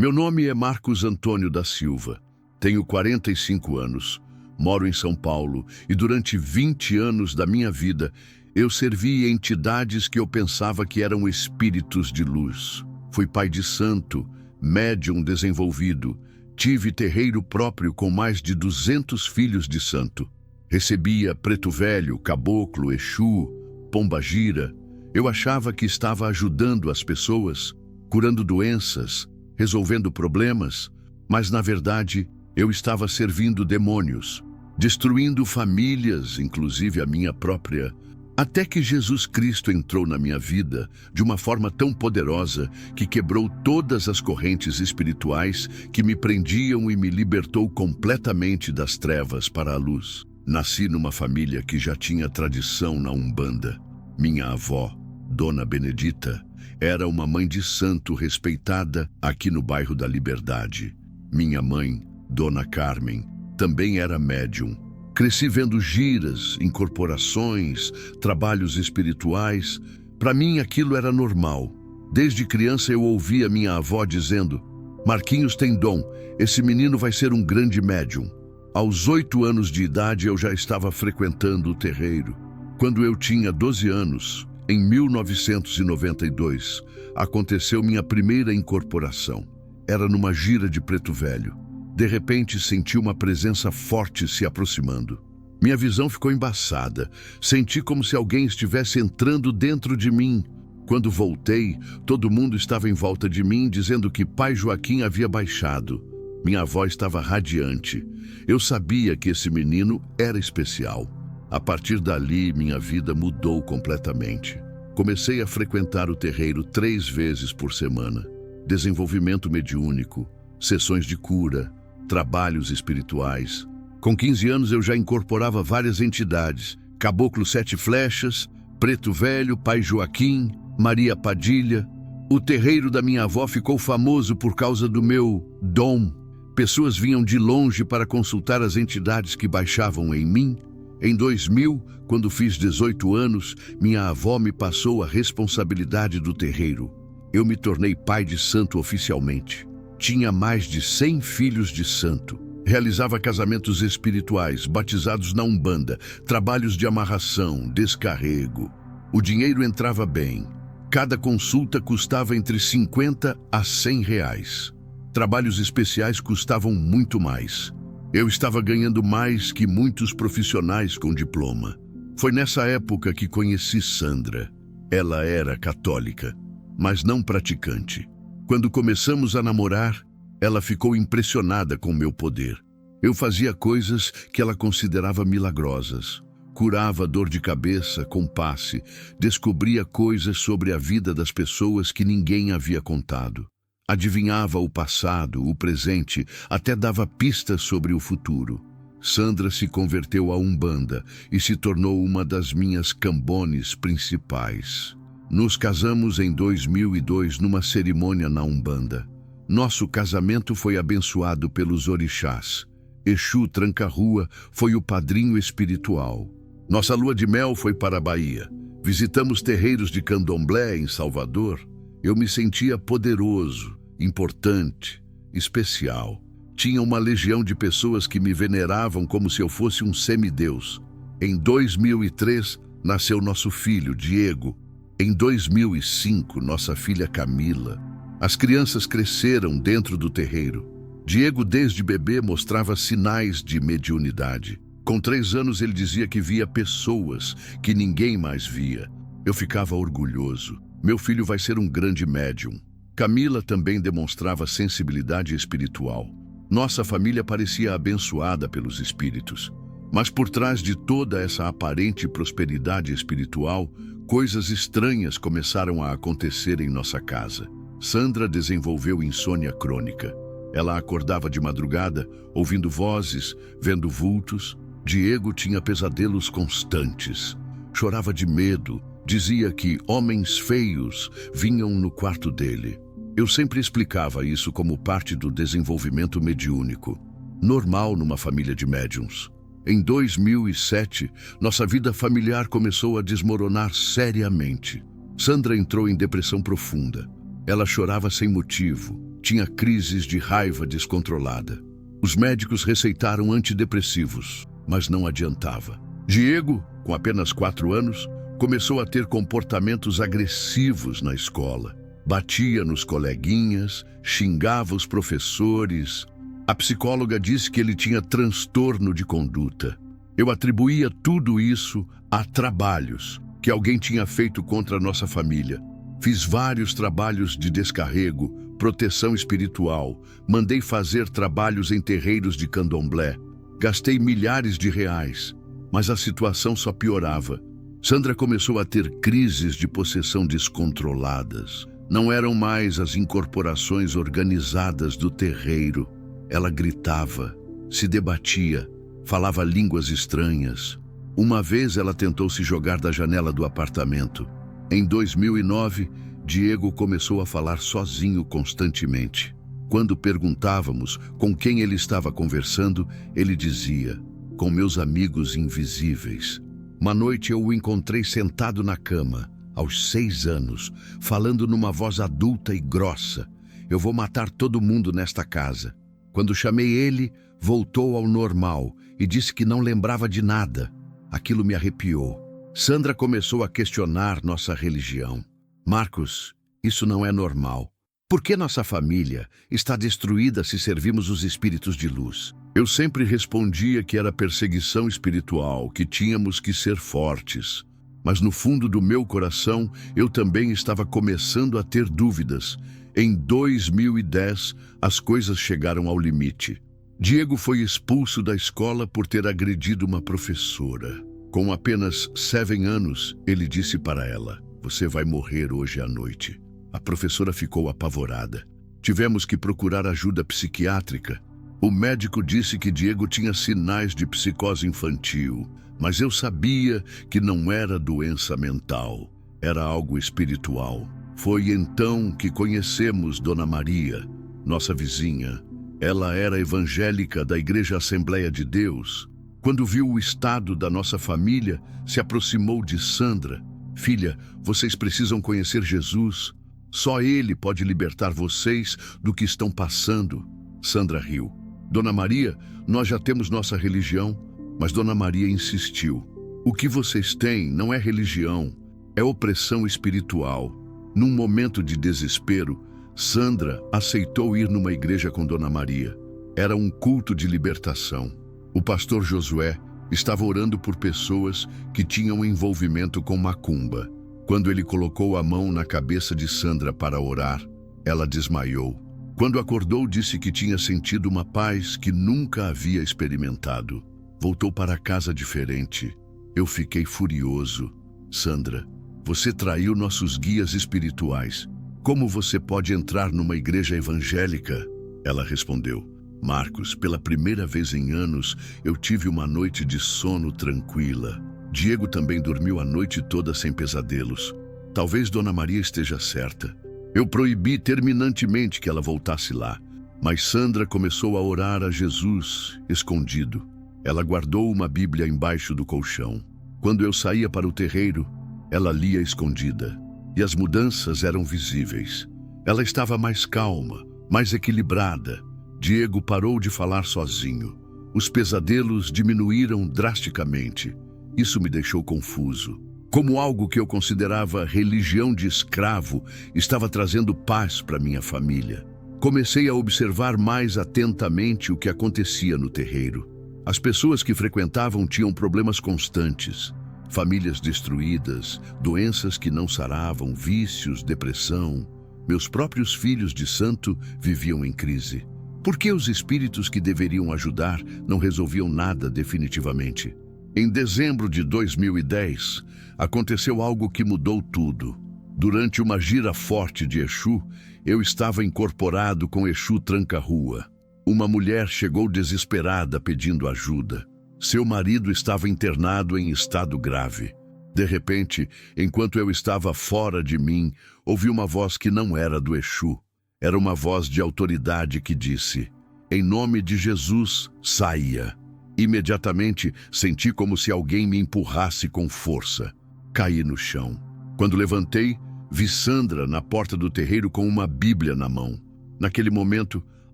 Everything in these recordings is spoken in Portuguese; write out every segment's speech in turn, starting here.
Meu nome é Marcos Antônio da Silva. Tenho 45 anos, moro em São Paulo e durante 20 anos da minha vida eu servi entidades que eu pensava que eram espíritos de luz. Fui pai de santo, médium desenvolvido, tive terreiro próprio com mais de 200 filhos de santo. Recebia preto velho, caboclo, exu, pombagira. Eu achava que estava ajudando as pessoas, curando doenças, resolvendo problemas, mas na verdade eu estava servindo demônios, destruindo famílias, inclusive a minha própria, até que Jesus Cristo entrou na minha vida de uma forma tão poderosa que quebrou todas as correntes espirituais que me prendiam e me libertou completamente das trevas para a luz. Nasci numa família que já tinha tradição na Umbanda. Minha avó, Dona Benedita, era uma mãe de santo respeitada aqui no bairro da Liberdade. Minha mãe, Dona Carmen, também era médium. Cresci vendo giras, incorporações, trabalhos espirituais. Para mim aquilo era normal. Desde criança eu ouvia minha avó dizendo: "Marquinhos tem dom, esse menino vai ser um grande médium." Aos 8 anos de idade eu já estava frequentando o terreiro. Quando eu tinha 12 anos, em 1992, aconteceu minha primeira incorporação. Era numa gira de preto velho. De repente senti uma presença forte se aproximando. Minha visão ficou embaçada. Senti como se alguém estivesse entrando dentro de mim. Quando voltei, todo mundo estava em volta de mim dizendo que Pai Joaquim havia baixado. Minha avó estava radiante. Eu sabia que esse menino era especial. A partir dali, minha vida mudou completamente. Comecei a frequentar o terreiro 3 vezes por semana. Desenvolvimento mediúnico, sessões de cura, trabalhos espirituais. Com 15 anos eu já incorporava várias entidades: Caboclo 7 Flechas, Preto Velho, Pai Joaquim, Maria Padilha. O terreiro da minha avó ficou famoso por causa do meu dom. Pessoas vinham de longe para consultar as entidades que baixavam em mim. Em 2000, quando fiz 18 anos, minha avó me passou a responsabilidade do terreiro. Eu me tornei pai de santo oficialmente. Tinha mais de 100 filhos de santo. Realizava casamentos espirituais, batizados na Umbanda, trabalhos de amarração, descarrego. O dinheiro entrava bem. Cada consulta custava entre 50 a 100 reais. Trabalhos especiais custavam muito mais. Eu estava ganhando mais que muitos profissionais com diploma. Foi nessa época que conheci Sandra. Ela era católica, mas não praticante. Quando começamos a namorar, ela ficou impressionada com meu poder. Eu fazia coisas que ela considerava milagrosas. Curava dor de cabeça com passe, descobria coisas sobre a vida das pessoas que ninguém havia contado. Adivinhava o passado, o presente, até dava pistas sobre o futuro. Sandra se converteu à Umbanda e se tornou uma das minhas cambones principais. Nos casamos em 2002 numa cerimônia na Umbanda. Nosso casamento foi abençoado pelos orixás. Exu Tranca-Rua foi o padrinho espiritual. Nossa lua de mel foi para a Bahia. Visitamos terreiros de candomblé em Salvador. Eu me sentia poderoso, importante, especial. Tinha uma legião de pessoas que me veneravam como se eu fosse um semideus. Em 2003, nasceu nosso filho, Diego. Em 2005, nossa filha Camila. As crianças cresceram dentro do terreiro. Diego, desde bebê, mostrava sinais de mediunidade. Com 3 anos, ele dizia que via pessoas que ninguém mais via. Eu ficava orgulhoso. Meu filho vai ser um grande médium. Camila também demonstrava sensibilidade espiritual. Nossa família parecia abençoada pelos espíritos. Mas por trás de toda essa aparente prosperidade espiritual, coisas estranhas começaram a acontecer em nossa casa. Sandra desenvolveu insônia crônica. Ela acordava de madrugada, ouvindo vozes, vendo vultos. Diego tinha pesadelos constantes. Chorava de medo. Dizia que homens feios vinham no quarto dele. Eu sempre explicava isso como parte do desenvolvimento mediúnico, normal numa família de médiuns. Em 2007, nossa vida familiar começou a desmoronar seriamente. Sandra entrou em depressão profunda. Ela chorava sem motivo, Tinha crises de raiva descontrolada. Os médicos receitaram antidepressivos, mas não adiantava. Diego, com apenas 4 anos, começou a ter comportamentos agressivos na escola. Batia nos coleguinhas, xingava os professores. A psicóloga disse que ele tinha transtorno de conduta. Eu atribuía tudo isso a trabalhos que alguém tinha feito contra a nossa família. Fiz vários trabalhos de descarrego, proteção espiritual, mandei fazer trabalhos em terreiros de candomblé. Gastei milhares de reais, mas a situação só piorava. Sandra começou a ter crises de possessão descontroladas. Não eram mais as incorporações organizadas do terreiro. Ela gritava, se debatia, falava línguas estranhas. Uma vez ela tentou se jogar da janela do apartamento. Em 2009, Diego começou a falar sozinho constantemente. Quando perguntávamos com quem ele estava conversando, ele dizia, com meus amigos invisíveis. Uma noite eu o encontrei sentado na cama, aos 6 anos, falando numa voz adulta e grossa. Eu vou matar todo mundo nesta casa. Quando chamei ele, voltou ao normal e disse que não lembrava de nada. Aquilo me arrepiou. Sandra começou a questionar nossa religião. Marcos, isso não é normal. Por que nossa família está destruída se servimos os espíritos de luz? Eu sempre respondia que era perseguição espiritual, que tínhamos que ser fortes. Mas no fundo do meu coração, eu também estava começando a ter dúvidas. Em 2010, as coisas chegaram ao limite. Diego foi expulso da escola por ter agredido uma professora. Com apenas 7 anos, ele disse para ela, você vai morrer hoje à noite. A professora ficou apavorada. Tivemos que procurar ajuda psiquiátrica. O médico disse que Diego tinha sinais de psicose infantil, mas eu sabia que não era doença mental, era algo espiritual. Foi então que conhecemos Dona Maria, nossa vizinha. Ela era evangélica da Igreja Assembleia de Deus. Quando viu o estado da nossa família, se aproximou de Sandra. Filha, vocês precisam conhecer Jesus. Só Ele pode libertar vocês do que estão passando. Sandra riu. Dona Maria, nós já temos nossa religião, mas Dona Maria insistiu. O que vocês têm não é religião, é opressão espiritual. Num momento de desespero, Sandra aceitou ir numa igreja com Dona Maria. Era um culto de libertação. O pastor Josué estava orando por pessoas que tinham envolvimento com macumba. Quando ele colocou a mão na cabeça de Sandra para orar, ela desmaiou. Quando acordou, disse que tinha sentido uma paz que nunca havia experimentado. Voltou para casa diferente. Eu fiquei furioso. Sandra, você traiu nossos guias espirituais. Como você pode entrar numa igreja evangélica? Ela respondeu. Marcos, pela primeira vez em anos, eu tive uma noite de sono tranquila. Diego também dormiu a noite toda sem pesadelos. Talvez Dona Maria esteja certa. Eu proibi terminantemente que ela voltasse lá. Mas Sandra começou a orar a Jesus, escondido. Ela guardou uma Bíblia embaixo do colchão. Quando eu saía para o terreiro, ela lia escondida. E as mudanças eram visíveis. Ela estava mais calma, mais equilibrada. Diego parou de falar sozinho. Os pesadelos diminuíram drasticamente. Isso me deixou confuso. Como algo que eu considerava religião de escravo estava trazendo paz para minha família. Comecei a observar mais atentamente o que acontecia no terreiro. As pessoas que frequentavam tinham problemas constantes. Famílias destruídas, doenças que não saravam, vícios, depressão. Meus próprios filhos de santo viviam em crise. Por que os espíritos que deveriam ajudar não resolviam nada definitivamente? Em dezembro de 2010, aconteceu algo que mudou tudo. Durante uma gira forte de Exu, eu estava incorporado com Exu Tranca-Rua. Uma mulher chegou desesperada pedindo ajuda. Seu marido estava internado em estado grave. De repente, enquanto eu estava fora de mim, ouvi uma voz que não era do Exu. Era uma voz de autoridade que disse, em nome de Jesus, saia. Imediatamente, senti como se alguém me empurrasse com força. Caí no chão. Quando levantei, vi Sandra na porta do terreiro com uma Bíblia na mão. Naquele momento,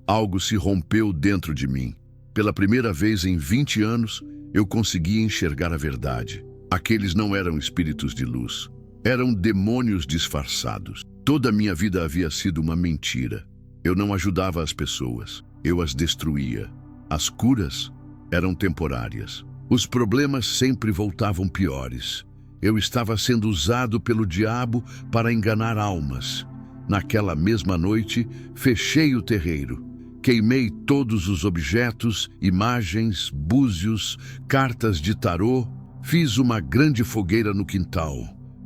algo se rompeu dentro de mim. Pela primeira vez em 20 anos, eu conseguia enxergar a verdade. Aqueles não eram espíritos de luz. Eram demônios disfarçados. Toda a minha vida havia sido uma mentira. Eu não ajudava as pessoas. Eu as destruía. As curas eram temporárias. Os problemas sempre voltavam piores. Eu estava sendo usado pelo diabo para enganar almas. Naquela mesma noite, fechei o terreiro. Queimei todos os objetos, imagens, búzios, cartas de tarô. Fiz uma grande fogueira no quintal.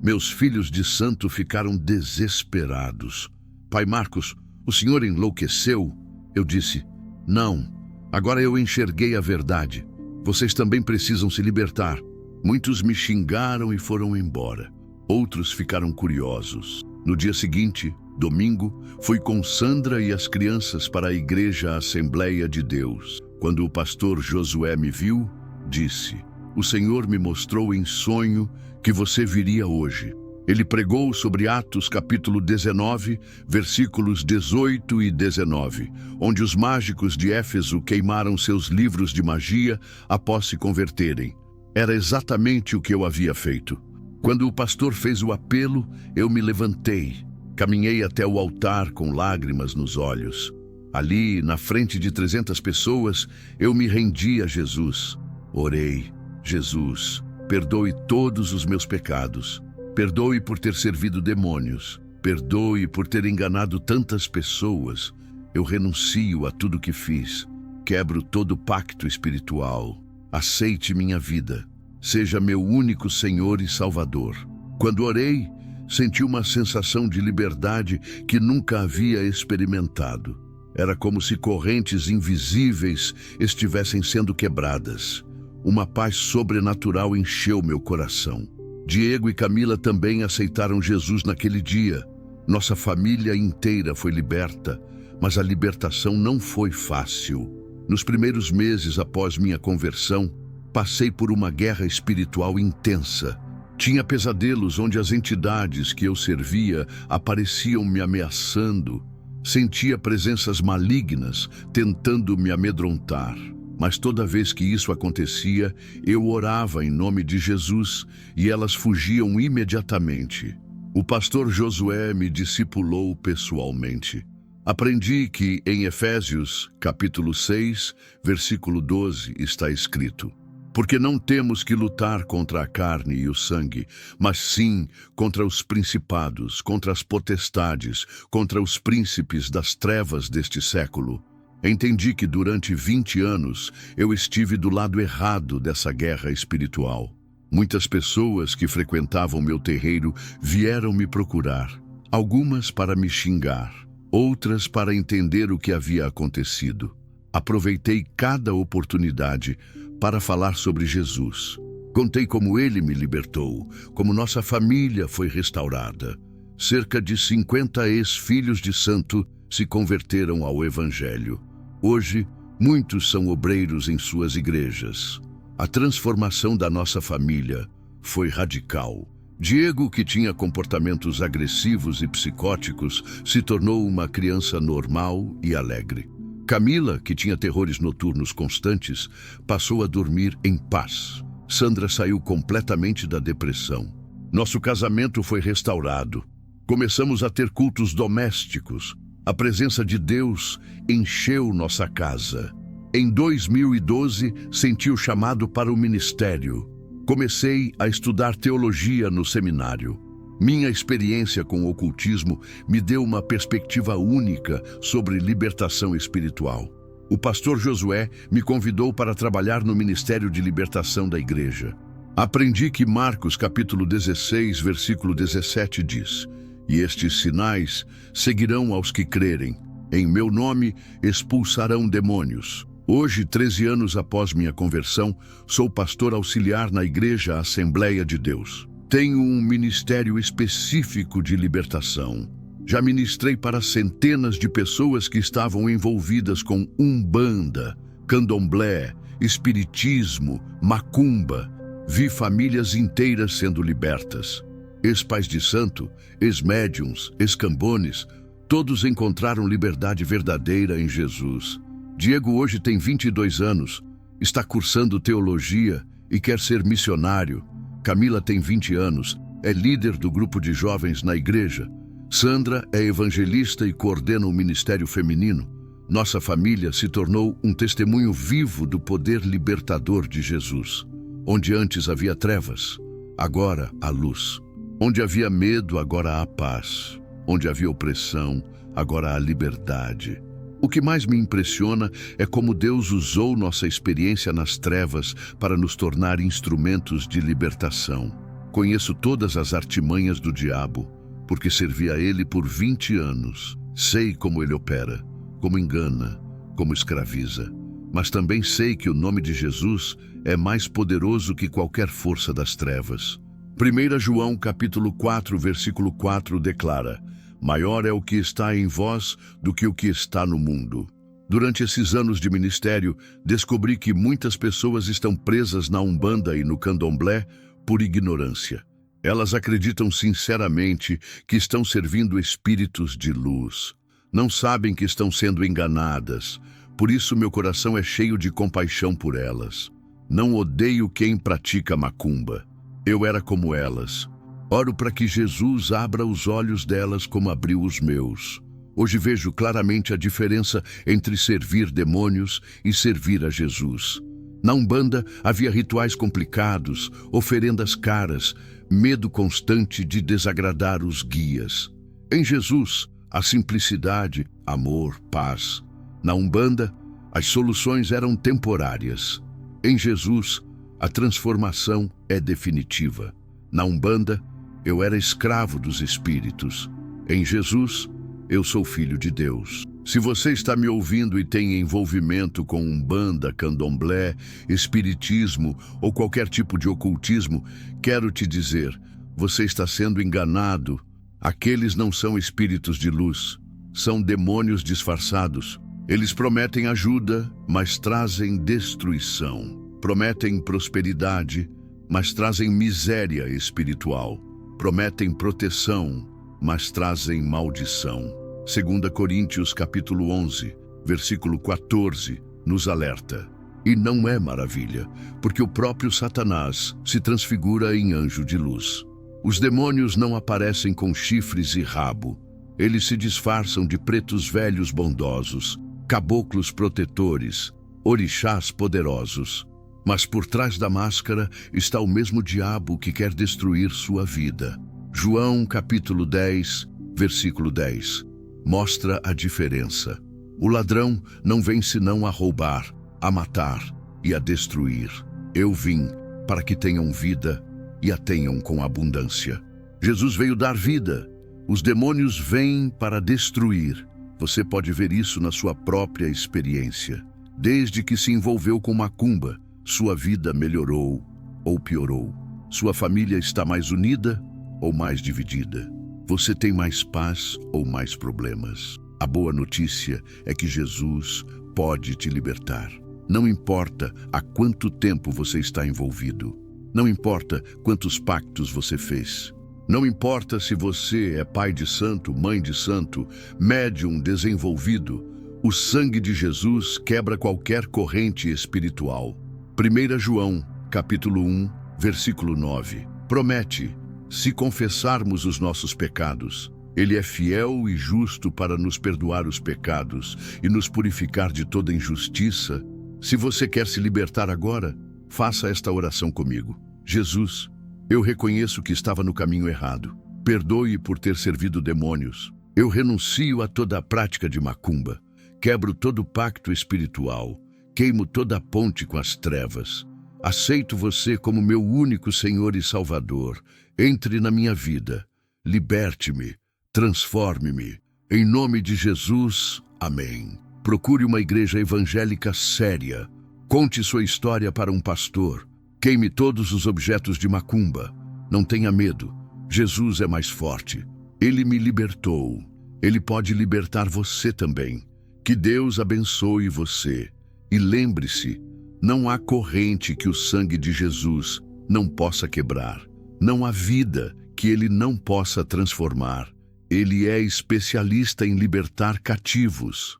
Meus filhos de santo ficaram desesperados. Pai Marcos, o senhor enlouqueceu? Eu disse, não. Agora eu enxerguei a verdade. Vocês também precisam se libertar. Muitos me xingaram e foram embora. Outros ficaram curiosos. No dia seguinte, domingo, fui com Sandra e as crianças para a igreja Assembleia de Deus. Quando o pastor Josué me viu, disse, o Senhor me mostrou em sonho que você viria hoje. Ele pregou sobre Atos capítulo 19, versículos 18 e 19, onde os mágicos de Éfeso queimaram seus livros de magia após se converterem. Era exatamente o que eu havia feito. Quando o pastor fez o apelo, eu me levantei. Caminhei até o altar com lágrimas nos olhos. Ali, na frente de 300 pessoas, eu me rendi a Jesus. Orei, Jesus, perdoe todos os meus pecados. Perdoe por ter servido demônios. Perdoe por ter enganado tantas pessoas. Eu renuncio a tudo que fiz. Quebro todo pacto espiritual. Aceite minha vida. Seja meu único Senhor e Salvador. Quando orei, senti uma sensação de liberdade que nunca havia experimentado. Era como se correntes invisíveis estivessem sendo quebradas. Uma paz sobrenatural encheu meu coração. Diego e Camila também aceitaram Jesus naquele dia. Nossa família inteira foi liberta, mas a libertação não foi fácil. Nos primeiros meses após minha conversão, passei por uma guerra espiritual intensa. Tinha pesadelos onde as entidades que eu servia apareciam me ameaçando. Sentia presenças malignas tentando me amedrontar. Mas toda vez que isso acontecia, eu orava em nome de Jesus e elas fugiam imediatamente. O pastor Josué me discipulou pessoalmente. Aprendi que em Efésios, capítulo 6, versículo 12, está escrito: porque não temos que lutar contra a carne e o sangue, mas sim contra os principados, contra as potestades, contra os príncipes das trevas deste século. Entendi que durante 20 anos eu estive do lado errado dessa guerra espiritual. Muitas pessoas que frequentavam meu terreiro vieram me procurar, algumas para me xingar, outras para entender o que havia acontecido. Aproveitei cada oportunidade para falar sobre Jesus. Contei como ele me libertou, como nossa família foi restaurada. Cerca de 50 ex-filhos de santo se converteram ao Evangelho. Hoje, muitos são obreiros em suas igrejas. A transformação da nossa família foi radical. Diego, que tinha comportamentos agressivos e psicóticos, se tornou uma criança normal e alegre. Camila, que tinha terrores noturnos constantes, passou a dormir em paz. Sandra saiu completamente da depressão. Nosso casamento foi restaurado. Começamos a ter cultos domésticos. A presença de Deus encheu nossa casa. Em 2012, senti o chamado para o ministério. Comecei a estudar teologia no seminário. Minha experiência com o ocultismo me deu uma perspectiva única sobre libertação espiritual. O pastor Josué me convidou para trabalhar no Ministério de Libertação da igreja. Aprendi que Marcos capítulo 16, versículo 17 diz: e estes sinais seguirão aos que crerem. Em meu nome expulsarão demônios. Hoje, 13 anos após minha conversão, sou pastor auxiliar na Igreja Assembleia de Deus. Tenho um ministério específico de libertação. Já ministrei para centenas de pessoas que estavam envolvidas com umbanda, candomblé, espiritismo, macumba. Vi famílias inteiras sendo libertas. Ex-pais de santo, ex-médiuns, ex-cambones, Todos encontraram liberdade verdadeira em Jesus. Diego hoje tem 22 anos, está cursando teologia e quer ser missionário. Camila tem 20 anos, é líder do grupo de jovens na igreja. Sandra é evangelista e coordena o ministério feminino. Nossa família se tornou um testemunho vivo do poder libertador de Jesus. Onde antes havia trevas, agora há luz. Onde havia medo, agora há paz. Onde havia opressão, agora há liberdade. O que mais me impressiona é como Deus usou nossa experiência nas trevas para nos tornar instrumentos de libertação. Conheço todas as artimanhas do diabo, porque servi a ele por 20 anos. Sei como ele opera, como engana, como escraviza. Mas também sei que o nome de Jesus é mais poderoso que qualquer força das trevas. 1 João capítulo 4, versículo 4 declara: maior é o que está em vós do que o que está no mundo. Durante esses anos de ministério, descobri que muitas pessoas estão presas na Umbanda e no Candomblé por ignorância. Elas acreditam sinceramente que estão servindo espíritos de luz. Não sabem que estão sendo enganadas. Por isso meu coração é cheio de compaixão por elas. Não odeio quem pratica macumba. Eu era como elas. Oro para que Jesus abra os olhos delas como abriu os meus. Hoje vejo claramente a diferença entre servir demônios e servir a Jesus. Na Umbanda havia rituais complicados, oferendas caras, medo constante de desagradar os guias. Em Jesus, a simplicidade, amor, paz. Na Umbanda, as soluções eram temporárias. Em Jesus, a transformação é definitiva. Na Umbanda, eu era escravo dos espíritos. Em Jesus, eu sou filho de Deus. Se você está me ouvindo e tem envolvimento com Umbanda, Candomblé, Espiritismo ou qualquer tipo de ocultismo, quero te dizer, você está sendo enganado. Aqueles não são espíritos de luz, são demônios disfarçados. Eles prometem ajuda, mas trazem destruição. Prometem prosperidade, mas trazem miséria espiritual. Prometem proteção, mas trazem maldição. 2 Coríntios capítulo 11, versículo 14, nos alerta. E não é maravilha, porque o próprio Satanás se transfigura em anjo de luz. Os demônios não aparecem com chifres e rabo. Eles se disfarçam de pretos velhos bondosos, caboclos protetores, orixás poderosos. Mas por trás da máscara está o mesmo diabo que quer destruir sua vida. João capítulo 10, versículo 10, mostra a diferença. O ladrão não vem senão a roubar, a matar e a destruir. Eu vim para que tenham vida e a tenham com abundância. Jesus veio dar vida. Os demônios vêm para destruir. Você pode ver isso na sua própria experiência. Desde que se envolveu com macumba, sua vida melhorou ou piorou. Sua família está mais unida ou mais dividida. Você tem mais paz ou mais problemas. A boa notícia é que Jesus pode te libertar. Não importa há quanto tempo você está envolvido. Não importa quantos pactos você fez. Não importa se você é pai de santo, mãe de santo, médium desenvolvido. O sangue de Jesus quebra qualquer corrente espiritual. 1 João, capítulo 1, versículo 9, promete: se confessarmos os nossos pecados, Ele é fiel e justo para nos perdoar os pecados e nos purificar de toda injustiça. Se você quer se libertar agora, faça esta oração comigo. Jesus, eu reconheço que estava no caminho errado. Perdoe por ter servido demônios. Eu renuncio a toda a prática de macumba. Quebro todo o pacto espiritual. Queimo toda a ponte com as trevas. Aceito você como meu único Senhor e Salvador. Entre na minha vida. Liberte-me. Transforme-me. Em nome de Jesus, amém. Procure uma igreja evangélica séria. Conte sua história para um pastor. Queime todos os objetos de macumba. Não tenha medo. Jesus é mais forte. Ele me libertou. Ele pode libertar você também. Que Deus abençoe você. E lembre-se, não há corrente que o sangue de Jesus não possa quebrar. Não há vida que ele não possa transformar. Ele é especialista em libertar cativos.